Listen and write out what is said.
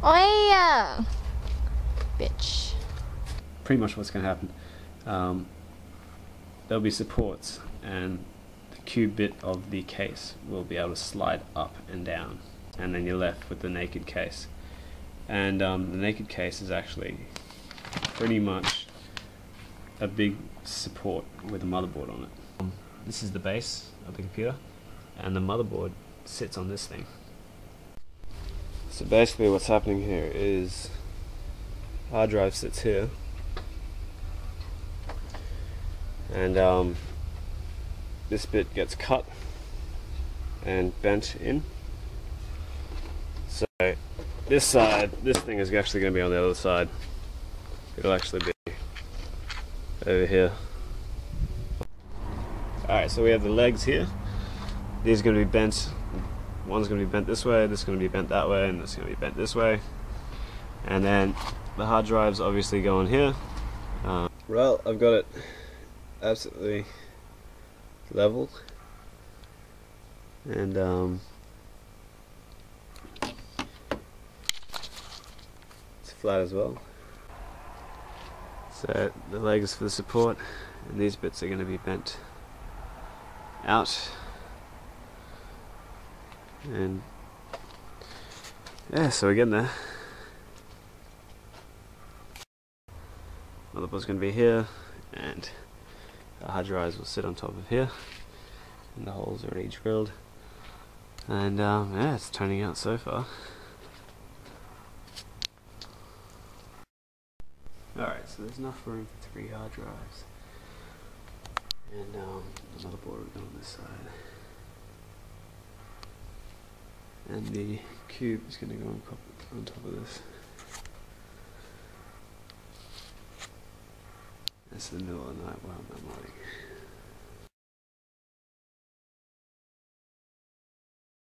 Oi! Bitch. Pretty much what's going to happen. There'll be supports, and the cube bit of the case will be able to slide up and down, and then you're left with the naked case. And the naked case is actually pretty much a big support with a motherboard on it. This is the base of the computer, and the motherboard sits on this thing. So basically what's happening here is hard drive sits here, and this bit gets cut and bent in. So this side, this thing is actually going to be on the other side. It'll actually be over here. Alright, so we have the legs here. These are going to be bent. One's going to be bent this way, this is going to be bent that way, and this is going to be bent this way. And then the hard drive's obviously going here. Well, I've got it absolutely level, and it's flat as well. So the legs for the support, and these bits are going to be bent out, and yeah, so we're getting there. Motherboard's going to be here, and the hard drives will sit on top of here, and the holes are already drilled, and yeah, it's turning out so far. Alright, so there's enough room for 3 hard drives, and the motherboard will go on this side, and the cube is going to go on top of this. It's the middle of the night while I'm modding.